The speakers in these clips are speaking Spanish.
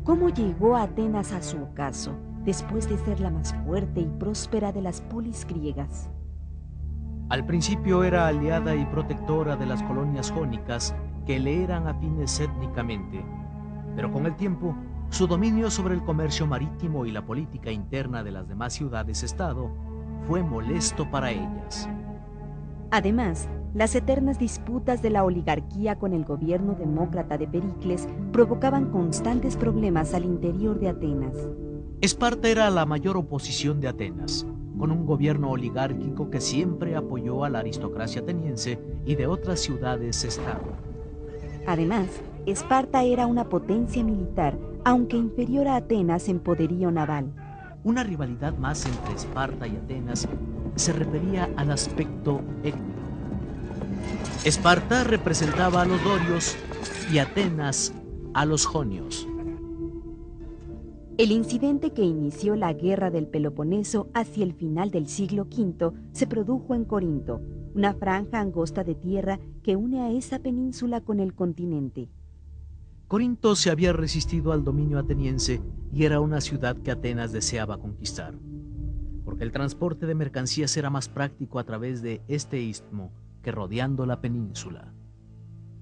¿Cómo llegó Atenas a su ocaso, después de ser la más fuerte y próspera de las polis griegas? Al principio era aliada y protectora de las colonias jónicas que le eran afines étnicamente, pero con el tiempo, su dominio sobre el comercio marítimo y la política interna de las demás ciudades-estado fue molesto para ellas. Además, las eternas disputas de la oligarquía con el gobierno demócrata de Pericles provocaban constantes problemas al interior de Atenas. Esparta era la mayor oposición de Atenas, con un gobierno oligárquico que siempre apoyó a la aristocracia ateniense y de otras ciudades-estado. Además, Esparta era una potencia militar, aunque inferior a Atenas en poderío naval. Una rivalidad más entre Esparta y Atenas se refería al aspecto étnico. Esparta representaba a los dorios y Atenas a los jonios. El incidente que inició la guerra del Peloponeso hacia el final del siglo V se produjo en Corinto, una franja angosta de tierra que une a esa península con el continente. Corinto se había resistido al dominio ateniense y era una ciudad que Atenas deseaba conquistar, porque el transporte de mercancías era más práctico a través de este istmo que rodeando la península.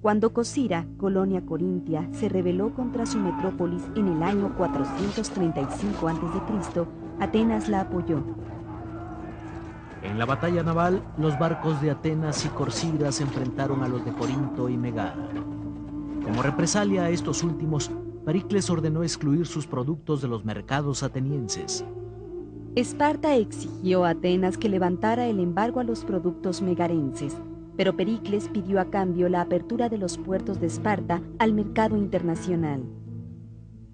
Cuando Cosira, colonia corintia, se rebeló contra su metrópolis en el año 435 a.C., Atenas la apoyó. En la batalla naval, los barcos de Atenas y Corcira se enfrentaron a los de Corinto y Megara. Como represalia a estos últimos, Pericles ordenó excluir sus productos de los mercados atenienses. Esparta exigió a Atenas que levantara el embargo a los productos megarenses, pero Pericles pidió a cambio la apertura de los puertos de Esparta al mercado internacional.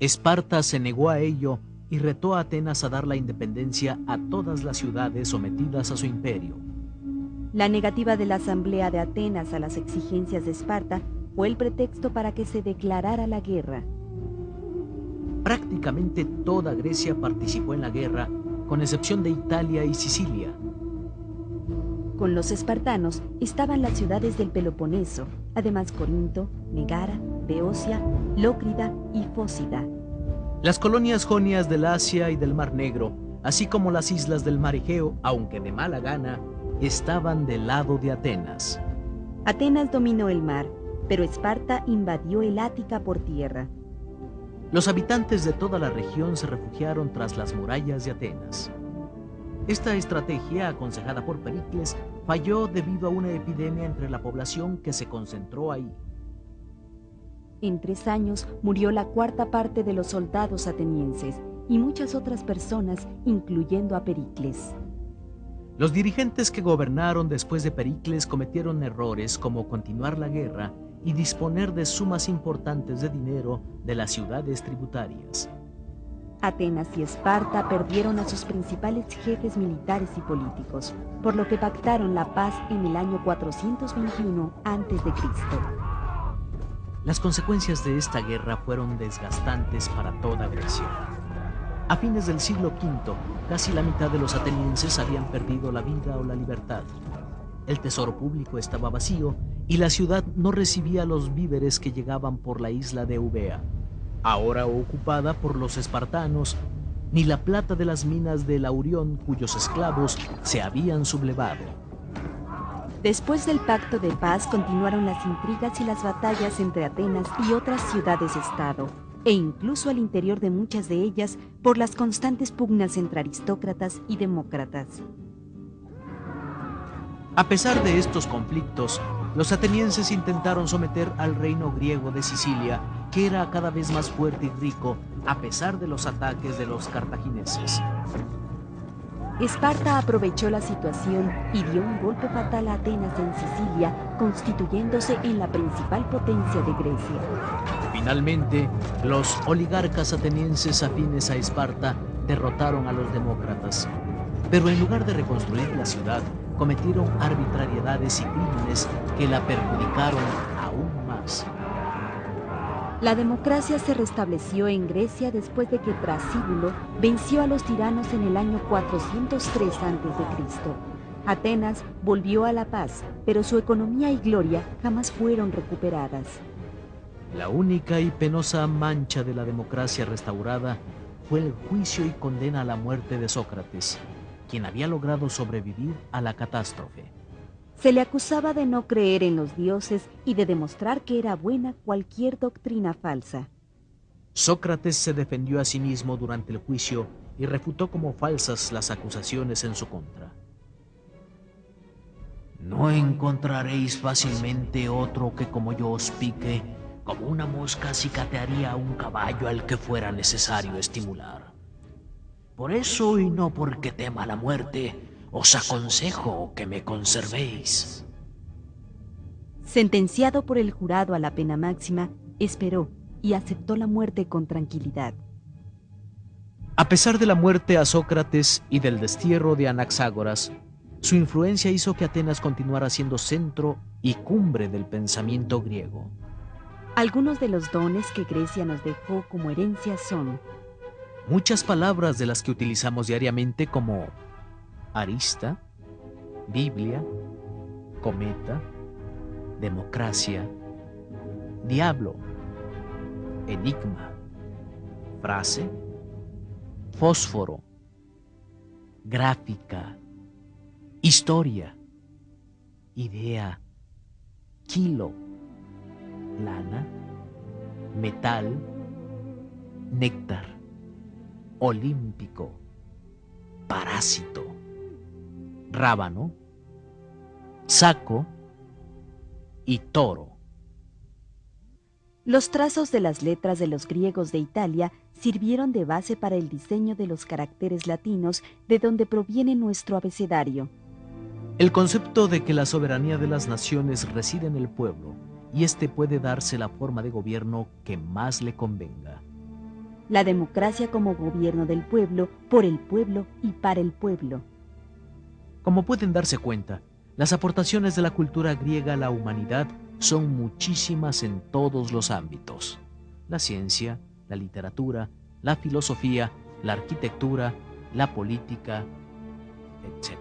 Esparta se negó a ello y retó a Atenas a dar la independencia a todas las ciudades sometidas a su imperio. La negativa de la Asamblea de Atenas a las exigencias de Esparta fue el pretexto para que se declarara la guerra. Prácticamente toda Grecia participó en la guerra, con excepción de Italia y Sicilia. Con los espartanos estaban las ciudades del Peloponeso, además Corinto, Megara, Beocia, Lócrida y Fócida. Las colonias jonias del Asia y del Mar Negro, así como las islas del Mar Egeo, aunque de mala gana, estaban del lado de Atenas. Atenas dominó el mar, pero Esparta invadió el Ática por tierra. Los habitantes de toda la región se refugiaron tras las murallas de Atenas. Esta estrategia, aconsejada por Pericles, falló debido a una epidemia entre la población que se concentró ahí. En 3 años murió la 1/4 parte de los soldados atenienses y muchas otras personas, incluyendo a Pericles. Los dirigentes que gobernaron después de Pericles cometieron errores como continuar la guerra y disponer de sumas importantes de dinero de las ciudades tributarias. Atenas y Esparta perdieron a sus principales jefes militares y políticos, por lo que pactaron la paz en el año 421 a.C. Las consecuencias de esta guerra fueron desgastantes para toda Grecia. A fines del siglo V, casi la mitad de los atenienses habían perdido la vida o la libertad. El tesoro público estaba vacío y la ciudad no recibía los víveres que llegaban por la isla de Eubea, ahora ocupada por los espartanos, ni la plata de las minas de Laurión, cuyos esclavos se habían sublevado. Después del pacto de paz continuaron las intrigas y las batallas entre Atenas y otras ciudades-estado, e incluso al interior de muchas de ellas por las constantes pugnas entre aristócratas y demócratas. A pesar de estos conflictos, los atenienses intentaron someter al reino griego de Sicilia, que era cada vez más fuerte y rico, a pesar de los ataques de los cartagineses. Esparta aprovechó la situación y dio un golpe fatal a Atenas en Sicilia, constituyéndose en la principal potencia de Grecia. Finalmente, los oligarcas atenienses afines a Esparta derrotaron a los demócratas, pero en lugar de reconstruir la ciudad, cometieron arbitrariedades y crímenes que la perjudicaron aún más. La democracia se restableció en Grecia después de que Trasíbulo venció a los tiranos en el año 403 a.C. Atenas volvió a la paz, pero su economía y gloria jamás fueron recuperadas. La única y penosa mancha de la democracia restaurada fue el juicio y condena a la muerte de Sócrates, quien había logrado sobrevivir a la catástrofe. Se le acusaba de no creer en los dioses y de demostrar que era buena cualquier doctrina falsa. Sócrates se defendió a sí mismo durante el juicio y refutó como falsas las acusaciones en su contra. No encontraréis fácilmente otro que como yo os pique, como una mosca cicatearía a un caballo al que fuera necesario estimular. Por eso y no porque tema la muerte, os aconsejo que me conservéis. Sentenciado por el jurado a la pena máxima, esperó y aceptó la muerte con tranquilidad. A pesar de la muerte a Sócrates y del destierro de Anaxágoras, su influencia hizo que Atenas continuara siendo centro y cumbre del pensamiento griego. Algunos de los dones que Grecia nos dejó como herencia son Muchas palabras de las que utilizamos diariamente como arista, Biblia, cometa, democracia, diablo, enigma, frase, fósforo, gráfica, historia, idea, kilo, lana, metal, néctar, olímpico, parásito, rábano, saco y toro. Los trazos de las letras de los griegos de Italia sirvieron de base para el diseño de los caracteres latinos de donde proviene nuestro abecedario. El concepto de que la soberanía de las naciones reside en el pueblo y éste puede darse la forma de gobierno que más le convenga. La democracia como gobierno del pueblo, por el pueblo y para el pueblo. Como pueden darse cuenta, las aportaciones de la cultura griega a la humanidad son muchísimas en todos los ámbitos: la ciencia, la literatura, la filosofía, la arquitectura, la política, etc.